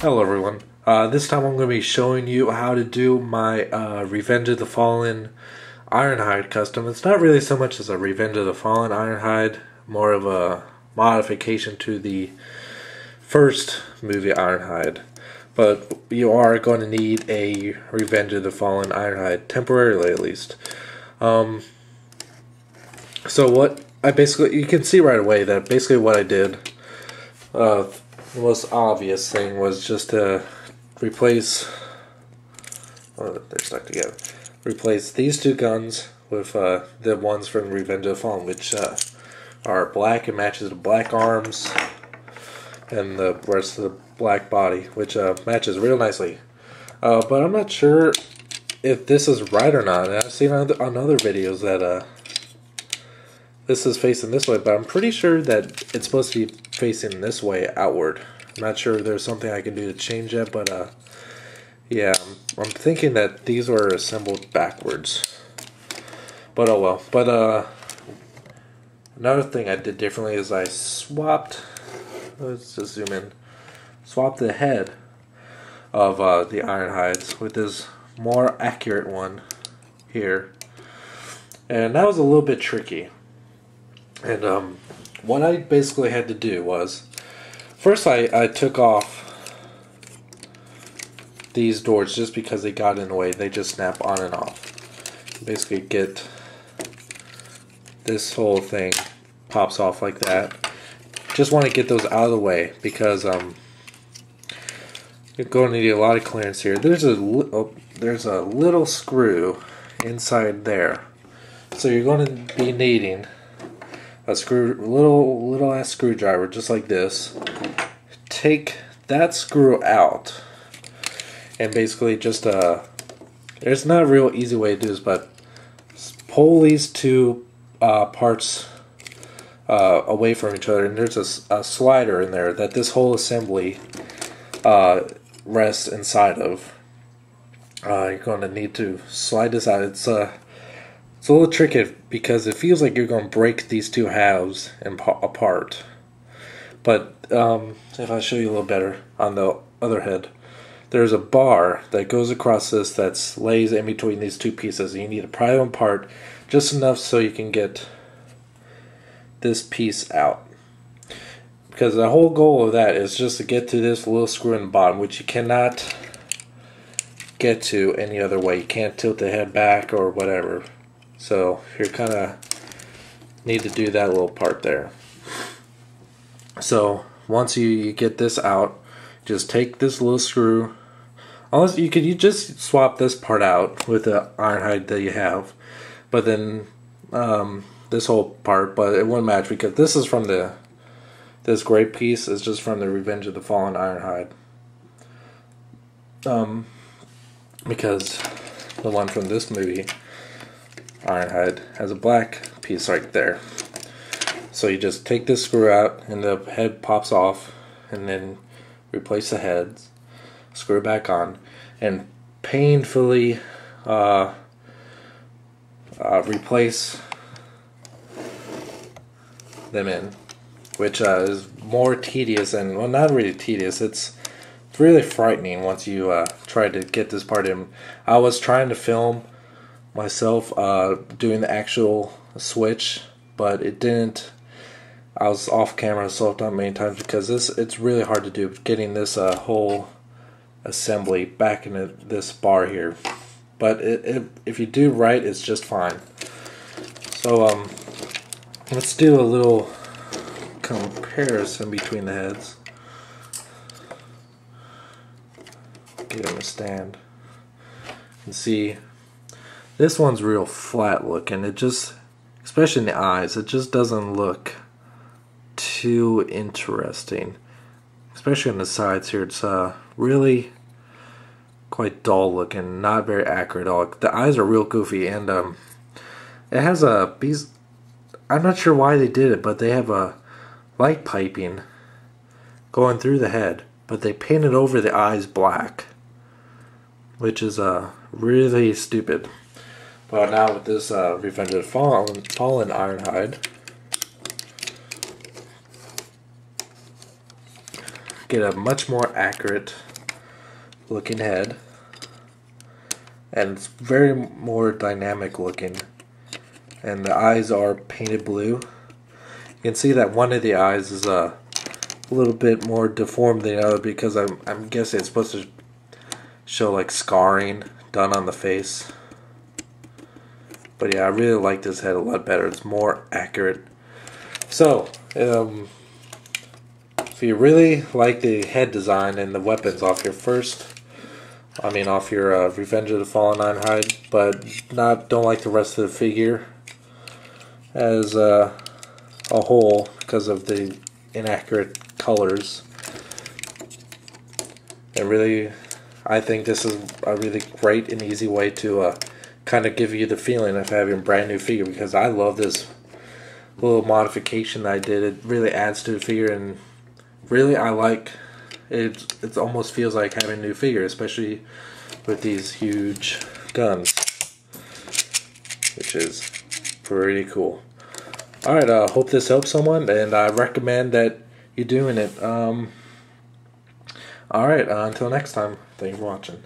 Hello everyone. This time I'm going to be showing you how to do my Revenge of the Fallen Ironhide custom. It's not really so much as a Revenge of the Fallen Ironhide, more of a modification to the first movie Ironhide. But you are going to need a Revenge of the Fallen Ironhide, temporarily at least. So what I basically, you can see right away that basically what I did, the most obvious thing was just to replace, they're stuck together, replace these two guns with the ones from Revenge of the Fallen, which are black and matches the black arms and the rest of the black body, which matches real nicely. But I'm not sure if this is right or not. I've seen on other videos that this is facing this way, but I'm pretty sure that it's supposed to be facing this way outward. I'm not sure if there's something I can do to change that, but yeah, I'm thinking that these were assembled backwards. But oh well. But another thing I did differently is I swapped, let's just zoom in, swapped the head of the Ironhides with this more accurate one here. And that was a little bit tricky. And what I basically had to do was, first I took off these doors just because they got in the way. They just snap on and off. Basically get this whole thing pops off like that. Just want to get those out of the way because you're going to need a lot of clearance here. There's a little screw inside there, so you're going to be needing a little ass screwdriver just like this. Take that screw out and basically just there's not a real easy way to do this, but pull these two parts away from each other, and there's a slider in there that this whole assembly rests inside of. You're going to need to slide this out. It's a little tricky because it feels like you're going to break these two halves apart. But if I show you a little better on the other head, there's a bar that goes across this that lays in between these two pieces. And you need to pry them apart just enough so you can get this piece out. Because the whole goal of that is just to get to this little screw in the bottom, which you cannot get to any other way. You can't tilt the head back or whatever. So you kind of need to do that little part there. So once you get this out, just take this little screw. Unless you just swap this part out with the Ironhide that you have, but then this whole part, but it wouldn't match because this is from this gray piece is just from the Revenge of the Fallen Ironhide. Because the one from this movie Ironhide has a black piece right there. So you just take this screw out and the head pops off, and then replace the heads, screw it back on, and painfully replace them in, which is more tedious and, well, not really tedious, it's really frightening once you try to get this part in. I was trying to film myself doing the actual switch, but it didn't. I was off camera so done many times because it's really hard to do, getting this whole assembly back into this bar here. But if you do right, it's just fine. So let's do a little comparison between the heads. Get them to stand. You can see this one's real flat looking. It just, especially in the eyes, it just doesn't look too interesting. Especially on the sides here, it's really quite dull looking, not very accurate at all. The eyes are real goofy, and it has these, I'm not sure why they did it, but they have a light piping going through the head, but they painted over the eyes black, which is really stupid. But now with this Revenge of the Fallen Ironhide, get a much more accurate looking head, and it's very more dynamic looking, and the eyes are painted blue. You can see that one of the eyes is a little bit more deformed than the other because I'm guessing it's supposed to show like scarring done on the face. But yeah, I really like this head a lot better. It's more accurate. So, if you really like the head design and the weapons off your Revenge of the Fallen Ironhide, but don't like the rest of the figure as a whole because of the inaccurate colors, and really, I think this is a really great and easy way to kind of give you the feeling of having a brand new figure, because I love this little modification that I did. It really adds to the figure, and really I like it. It almost feels like having a new figure, especially with these huge guns, which is pretty cool. Alright, hope this helps someone, and I recommend that you're doing it. Alright, until next time, thank you for watching.